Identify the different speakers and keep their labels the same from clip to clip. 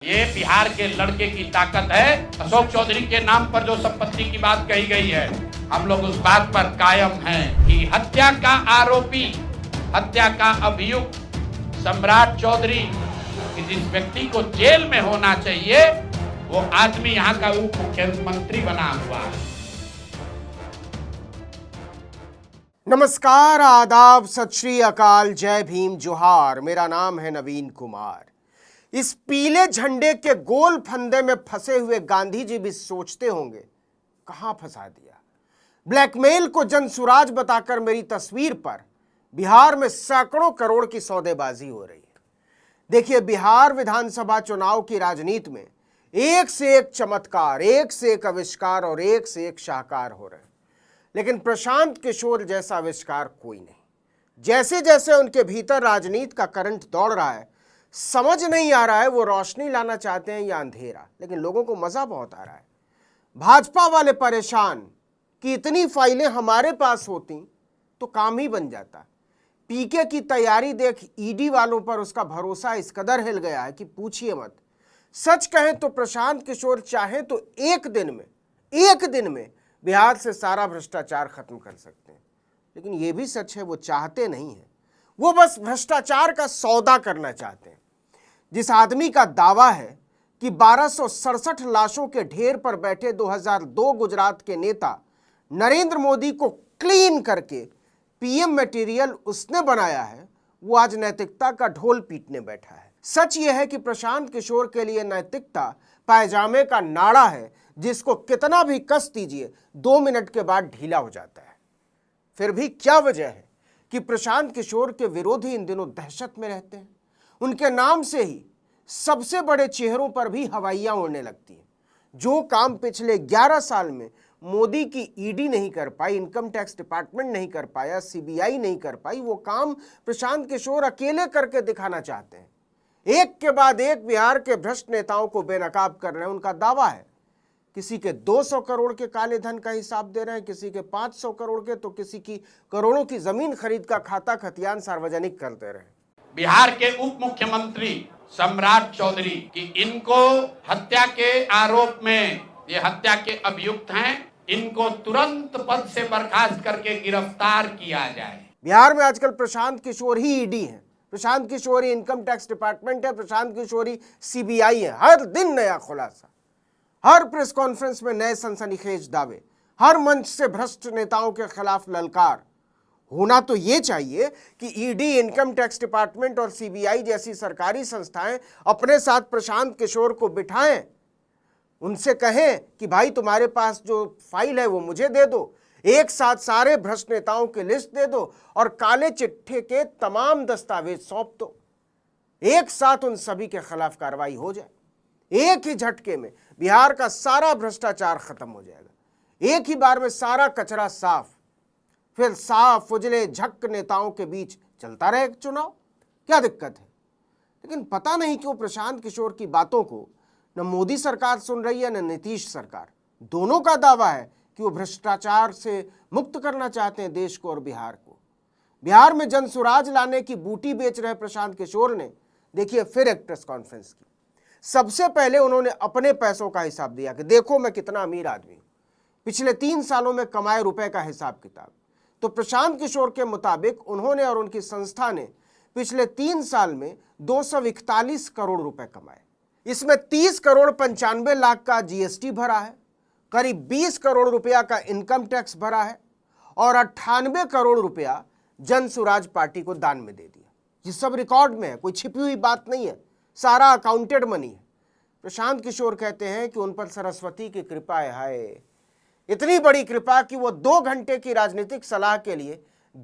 Speaker 1: ये बिहार के लड़के की ताकत है। अशोक चौधरी के नाम पर जो संपत्ति की बात कही गई है, हम लोग उस बात पर कायम हैं कि हत्या का आरोपी, हत्या का अभियुक्त सम्राट चौधरी कि जिस व्यक्ति को जेल में होना चाहिए वो आदमी यहाँ का उप मुख्यमंत्री बना हुआ है।
Speaker 2: नमस्कार, आदाब, सत श्री अकाल, जय भीम, जोहार। मेरा नाम है नवीन कुमार। इस पीले झंडे के गोल फंदे में फंसे हुए गांधी जी भी सोचते होंगे, कहां फंसा दिया। ब्लैकमेल को जनसुराज बताकर मेरी तस्वीर पर बिहार में सैकड़ों करोड़ की सौदेबाजी हो रही है। देखिए, बिहार विधानसभा चुनाव की राजनीति में एक से एक चमत्कार, एक से एक आविष्कार और एक से एक शाहकार हो रहे हैं, लेकिन प्रशांत किशोर जैसा आविष्कार कोई नहीं। जैसे जैसे उनके भीतर राजनीति का करंट दौड़ रहा है, समझ नहीं आ रहा है वो रोशनी लाना चाहते हैं या अंधेरा, लेकिन लोगों को मजा बहुत आ रहा है। भाजपा वाले परेशान कि इतनी फाइलें हमारे पास होती तो काम ही बन जाता। पीके की तैयारी देख ईडी वालों पर उसका भरोसा इस कदर हिल गया है कि पूछिए मत। सच कहें तो प्रशांत किशोर चाहे तो एक दिन में बिहार से सारा भ्रष्टाचार खत्म कर सकते हैं, लेकिन यह भी सच है वो चाहते नहीं है। वो बस भ्रष्टाचार का सौदा करना चाहते हैं। जिस आदमी का दावा है कि 1267 लाशों के ढेर पर बैठे 2002 गुजरात के नेता नरेंद्र मोदी को क्लीन करके पीएम मटेरियल उसने बनाया है, वो आज नैतिकता का ढोल पीटने बैठा है। सच यह है कि प्रशांत किशोर के लिए नैतिकता पायजामे का नाड़ा है, जिसको कितना भी कस दीजिए 2 मिनट के बाद ढीला हो जाता है। फिर भी क्या वजह है कि प्रशांत किशोर के विरोधी इन दिनों दहशत में रहते हैं। उनके नाम से ही सबसे बड़े चेहरों पर भी हवाइयां उड़ने लगती हैं। जो काम पिछले 11 साल में मोदी की ईडी नहीं कर पाई, इनकम टैक्स डिपार्टमेंट नहीं कर पाया, सीबीआई नहीं कर पाई, वो काम प्रशांत किशोर अकेले करके दिखाना चाहते हैं। एक के बाद एक बिहार के भ्रष्ट नेताओं को बेनकाब कर रहे हैं। उनका दावा है किसी के 200 करोड़ के काले धन का हिसाब दे रहे हैं, किसी के 500 करोड़ के, तो किसी की करोड़ों की जमीन खरीद का खाता खतियान सार्वजनिक कर दे रहे हैं।
Speaker 1: बिहार के उप मुख्यमंत्री सम्राट चौधरी कि इनको हत्या के आरोप में, ये हत्या के अभियुक्त हैं, इनको तुरंत पद से बर्खास्त करके गिरफ्तार किया जाए।
Speaker 2: बिहार में आजकल प्रशांत किशोर ही ईडी है, प्रशांत किशोर ही इनकम टैक्स डिपार्टमेंट है, प्रशांत किशोर ही सीबीआई है। हर दिन नया खुलासा, हर प्रेस कॉन्फ्रेंस में नए सनसनीखेज दावे, हर मंच से भ्रष्ट नेताओं के खिलाफ ललकार। होना तो ये चाहिए कि ईडी, इनकम टैक्स डिपार्टमेंट और सीबीआई जैसी सरकारी संस्थाएं अपने साथ प्रशांत किशोर को बिठाएं, उनसे कहें कि भाई तुम्हारे पास जो फाइल है वो मुझे दे दो, एक साथ सारे भ्रष्ट नेताओं की लिस्ट दे दो और काले चिट्ठे के तमाम दस्तावेज सौंप दो। एक साथ उन सभी के खिलाफ कार्रवाई हो जाए। एक ही झटके में बिहार का सारा भ्रष्टाचार खत्म हो जाएगा। एक ही बार में सारा कचरा साफ। फिर साफ उजले झक नेताओं के बीच चलता रहे चुनाव, क्या दिक्कत है। लेकिन पता नहीं क्यों प्रशांत किशोर की बातों को न मोदी सरकार सुन रही है न नीतीश सरकार। दोनों का दावा है कि वो भ्रष्टाचार से मुक्त करना चाहते हैं देश को और बिहार को। बिहार में जनसुराज लाने की बूटी बेच रहे प्रशांत किशोर ने देखिए फिर एक प्रेस कॉन्फ्रेंस की। सबसे पहले उन्होंने अपने पैसों का हिसाब दिया कि देखो मैं कितना अमीर आदमी हूं, पिछले 3 सालों में कमाए रुपए का हिसाब किताब। तो प्रशांत किशोर के मुताबिक उन्होंने और उनकी संस्था ने पिछले 3 साल में 241 करोड़ रुपए कमाए। इसमें 30 करोड़ 95 लाख का जीएसटी भरा है, करीब 20 करोड़ रुपया का इनकम टैक्स भरा है और 98 करोड़ रुपया जनसुराज पार्टी को दान में दे दिया। ये सब रिकॉर्ड में है, कोई छिपी हुई बात नहीं है, सारा अकाउंटेड मनी है। प्रशांत किशोर कहते हैं कि उन पर सरस्वती की कृपा है, इतनी बड़ी कृपा कि वो 2 घंटे की राजनीतिक सलाह के लिए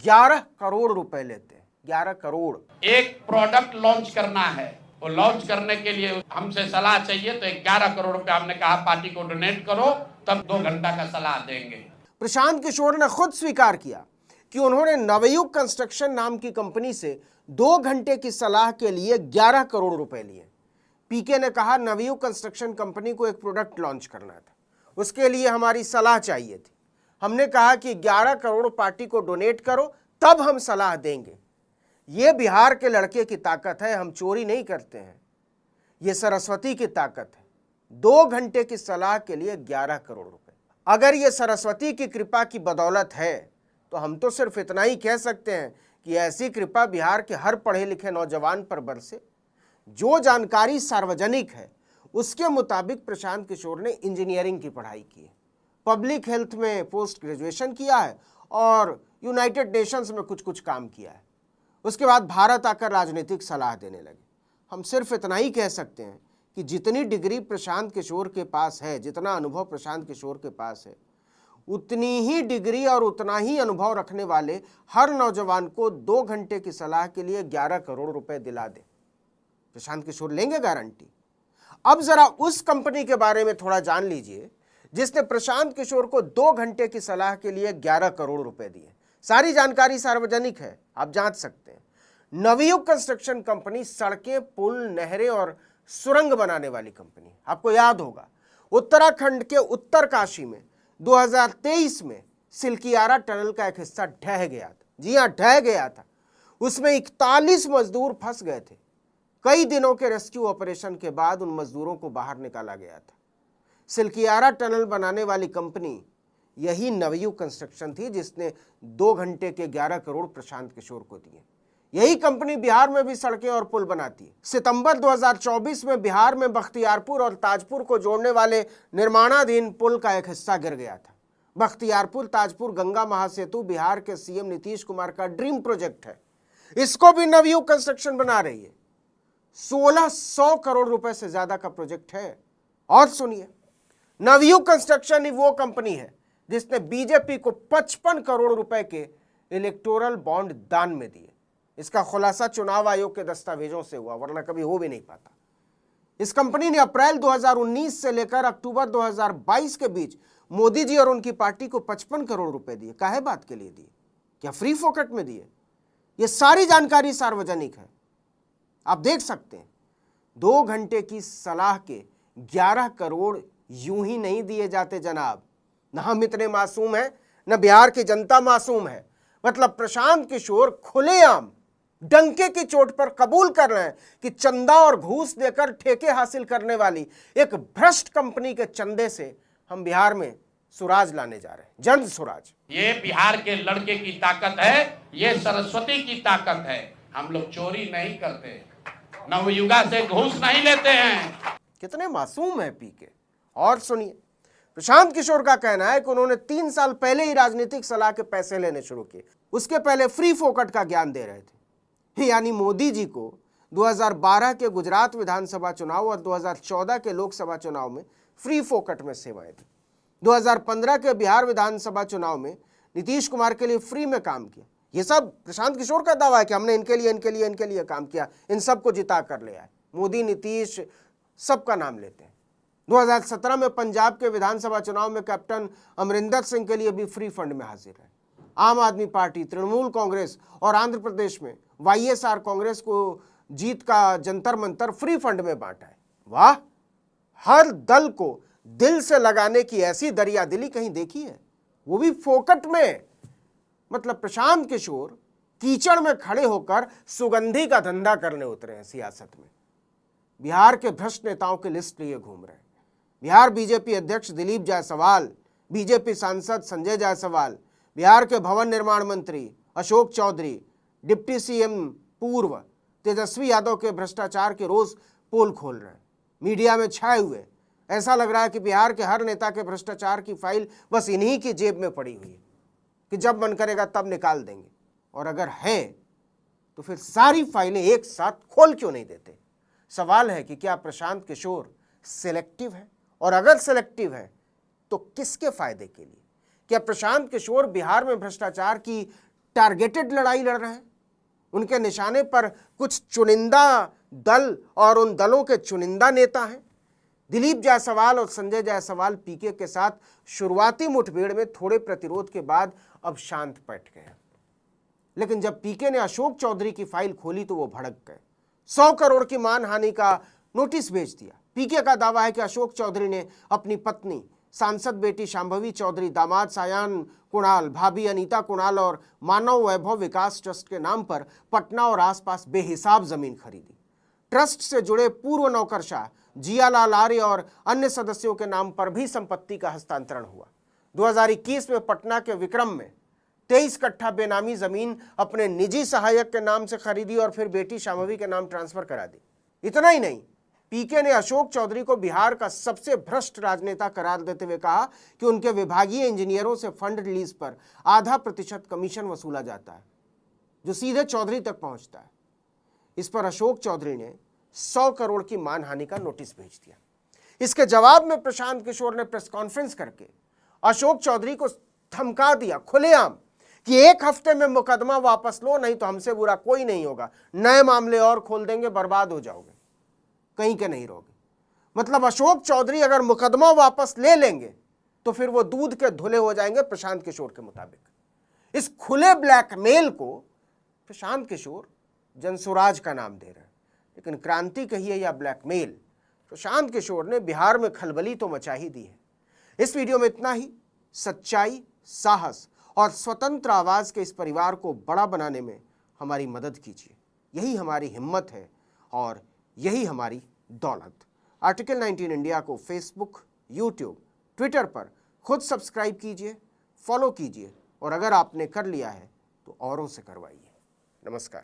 Speaker 2: 11 करोड़ रुपए लेते हैं। 11 करोड़।
Speaker 1: एक प्रोडक्ट लॉन्च करना है, वो लॉन्च करने के लिए हमसे सलाह चाहिए, तो 11 करोड़ रुपए हमने कहा पार्टी को डोनेट करो, तब 2 घंटा का सलाह देंगे।
Speaker 2: प्रशांत किशोर ने खुद स्वीकार किया कि उन्होंने नवयुग कंस्ट्रक्शन नाम की कंपनी से 2 घंटे की सलाह के लिए 11 करोड़ रुपए लिए। पीके ने कहा नवयुग कंस्ट्रक्शन कंपनी को एक प्रोडक्ट लॉन्च करना था, उसके लिए हमारी सलाह चाहिए थी। हमने कहा कि 11 करोड़ पार्टी को डोनेट करो तब हम सलाह देंगे। ये बिहार के लड़के की ताकत है। हम चोरी नहीं करते हैं, ये सरस्वती की ताकत है। 2 घंटे की सलाह के लिए 11 करोड़ रुपए। अगर ये सरस्वती की कृपा की बदौलत है तो हम तो सिर्फ इतना ही कह सकते हैं कि ऐसी कृपा बिहार के हर पढ़े लिखे नौजवान पर बरसे। जो जानकारी सार्वजनिक है उसके मुताबिक प्रशांत किशोर ने इंजीनियरिंग की पढ़ाई की है, पब्लिक हेल्थ में पोस्ट ग्रेजुएशन किया है और यूनाइटेड नेशंस में कुछ काम किया है। उसके बाद भारत आकर राजनीतिक सलाह देने लगे। हम सिर्फ इतना ही कह सकते हैं कि जितनी डिग्री प्रशांत किशोर के पास है, जितना अनुभव प्रशांत किशोर के पास है, उतनी ही डिग्री और उतना ही अनुभव रखने वाले हर नौजवान को 2 घंटे की सलाह के लिए 11 करोड़ रुपए दिला दे, प्रशांत किशोर लेंगे गारंटी। अब जरा उस कंपनी के बारे में थोड़ा जान लीजिए जिसने प्रशांत किशोर को 2 घंटे की सलाह के लिए 11 करोड़ रुपए दिए। सारी जानकारी सार्वजनिक है, आप जांच सकते हैं। नवयुग कंस्ट्रक्शन कंपनी सड़कें, पुल, नहरें और सुरंग बनाने वाली कंपनी। आपको याद होगा उत्तराखंड के उत्तरकाशी में 2023 में सिलकियारा टनल का एक हिस्सा ढह गया था। जी हां, ढह गया था। उसमें 41 मजदूर फंस गए थे। कई दिनों के रेस्क्यू ऑपरेशन के बाद उन मजदूरों को बाहर निकाला गया था। सिलकियारा टनल बनाने वाली कंपनी यही नवयुग कंस्ट्रक्शन थी जिसने 2 घंटे के 11 करोड़ प्रशांत किशोर को दिए। यही कंपनी बिहार में भी सड़कें और पुल बनाती है। सितंबर 2024 में बिहार में बख्तियारपुर और ताजपुर को जोड़ने वाले निर्माणाधीन पुल का एक हिस्सा गिर गया था। बख्तियारपुर ताजपुर गंगा महासेतु बिहार के सीएम नीतीश कुमार का ड्रीम प्रोजेक्ट है। इसको भी नवयुग कंस्ट्रक्शन बना रही है। 1600 करोड़ रुपए से ज्यादा का प्रोजेक्ट है। और सुनिए, नवयुग कंस्ट्रक्शन ही वो कंपनी है जिसने बीजेपी को 55 करोड़ रुपए के इलेक्टोरल बॉन्ड दान में दिए। इसका खुलासा चुनाव आयोग के दस्तावेजों से हुआ, वरना कभी हो भी नहीं पाता। इस कंपनी ने अप्रैल 2019 से लेकर अक्टूबर 2022 के बीच मोदी जी और उनकी पार्टी को 55 करोड़ रुपए दिए। काहे बात के लिए दिए? क्या फ्री फोकट में दिए? यह सारी जानकारी सार्वजनिक है, आप देख सकते हैं। 2 घंटे की सलाह के 11 करोड़ यूं ही नहीं दिए जाते जनाब। न हम इतने मासूम हैं, न बिहार की जनता मासूम है। मतलब प्रशांत किशोर खुलेआम डंके की चोट पर कबूल कर रहे हैं कि चंदा और घूस देकर ठेके हासिल करने वाली एक भ्रष्ट कंपनी के चंदे से हम बिहार में सुराज लाने जा रहे हैं, जन सुराज।
Speaker 1: ये बिहार के लड़के की ताकत है, ये सरस्वती की ताकत है। हम लोग चोरी नहीं करते, नवयुगा से घूस नहीं लेते हैं।
Speaker 2: कितने मासूम है पीके। और सुनिए, प्रशांत किशोर का कहना है कि उन्होंने 3 साल पहले ही राजनीतिक सलाह के पैसे लेने शुरू किए। उसके पहले फ्री फोकट का ज्ञान दे रहे थे। यानी मोदी जी को 2012 के गुजरात विधानसभा चुनाव और 2014 के लोकसभा चुनाव में फ्री फोकट में सेवाएं दी। 2015 के बिहार विधानसभा चुनाव में नीतीश कुमार के लिए फ्री में काम किया। ये सब प्रशांत किशोर का दावा है कि हमने इनके लिए काम किया, इन सबको जिता कर ले आए। मोदी, नीतीश, सबका नाम लेते हैं। 2017 में पंजाब के विधानसभा चुनाव में कैप्टन अमरिंदर सिंह के लिए भी फ्री फंड में हाजिर है। आम आदमी पार्टी, तृणमूल कांग्रेस और आंध्र प्रदेश में वाईएसआर कांग्रेस को जीत का जंतर मंतर फ्री फंड में बांटा है। वाह, हर दल को दिल से लगाने की ऐसी दरियादिली कहीं देखी है, वो भी फोकट में। मतलब प्रशांत किशोर कीचड़ में खड़े होकर सुगंधी का धंधा करने उतरे हैं सियासत में। बिहार के भ्रष्ट नेताओं की लिस्ट लिए घूम रहे हैं। बिहार बीजेपी अध्यक्ष दिलीप जायसवाल, बीजेपी सांसद संजय जायसवाल, बिहार के भवन निर्माण मंत्री अशोक चौधरी, डिप्टी सीएम पूर्व तेजस्वी यादव के भ्रष्टाचार के रोज पोल खोल रहे हैं, मीडिया में छाए हुए। ऐसा लग रहा है कि बिहार के हर नेता के भ्रष्टाचार की फाइल बस इन्हीं की जेब में पड़ी हुई है कि जब मन करेगा तब निकाल देंगे। और अगर है तो फिर सारी फाइलें एक साथ खोल क्यों नहीं देते? सवाल है कि क्या प्रशांत किशोर सिलेक्टिव है, और अगर सिलेक्टिव है तो किसके फायदे के लिए? क्या प्रशांत किशोर बिहार में भ्रष्टाचार की टारगेटेड लड़ाई लड़ रहे हैं? उनके निशाने पर कुछ चुनिंदा दल और उन दलों के चुनिंदा नेता हैं। दिलीप जायसवाल और संजय जायसवाल पीके के साथ शुरुआती मुठभेड़ में थोड़े प्रतिरोध के बाद अब शांत बैठ गए, लेकिन जब पीके ने अशोक चौधरी की फाइल खोली तो वो भड़क गए। 100 करोड़ की मानहानि का नोटिस भेज दिया। पीके का दावा है कि अशोक चौधरी ने अपनी पत्नी सांसद बेटी शांभवी चौधरी, दामाद सायान कुणाल, भाभी अनीता कुणाल और मानव वैभव विकास ट्रस्ट के नाम पर पटना और आसपास बेहिसाब जमीन खरीदी। ट्रस्ट से जुड़े पूर्व नौकरशाह जियालाल आर्य और अन्य सदस्यों के नाम पर भी संपत्ति का हस्तांतरण हुआ। 2021 में पटना के विक्रम में 23 कट्ठा बेनामी जमीन अपने निजी सहायक के नाम से खरीदी और फिर बेटी शांभवी के नाम ट्रांसफर करा दी। इतना ही नहीं, पीके ने अशोक चौधरी को बिहार का सबसे भ्रष्ट राजनेता करार देते हुए कहा कि उनके विभागीय इंजीनियरों से फंड रिलीज पर आधा प्रतिशत कमीशन वसूला जाता है, जो सीधे चौधरी तक पहुंचता है। इस पर अशोक चौधरी ने 100 करोड़ की मानहानि का नोटिस भेज दिया। इसके जवाब में प्रशांत किशोर ने प्रेस कॉन्फ्रेंस करके अशोक चौधरी को धमका दिया खुलेआम कि 1 हफ्ते में मुकदमा वापस लो, नहीं तो हमसे बुरा कोई नहीं होगा, नए मामले और खोल देंगे, बर्बाद हो जाओगे, कहीं के नहीं रहोगे। मतलब अशोक चौधरी अगर मुकदमा वापस ले लेंगे तो फिर वो दूध के धुले हो जाएंगे प्रशांत किशोर के मुताबिक। इस खुले ब्लैकमेल को प्रशांत किशोर जनसुराज का नाम दे रहे हैं, लेकिन क्रांति कहिए या ब्लैकमेल, प्रशांत किशोर ने बिहार में खलबली तो मचा ही दी है। इस वीडियो में इतना ही। सच्चाई, साहस और स्वतंत्र आवाज के इस परिवार को बड़ा बनाने में हमारी मदद कीजिए। यही हमारी हिम्मत है और यही हमारी दौलत। आर्टिकल 19 इंडिया को फेसबुक, यूट्यूब, ट्विटर पर खुद सब्सक्राइब कीजिए, फॉलो कीजिए और अगर आपने कर लिया है तो औरों से करवाइए। नमस्कार।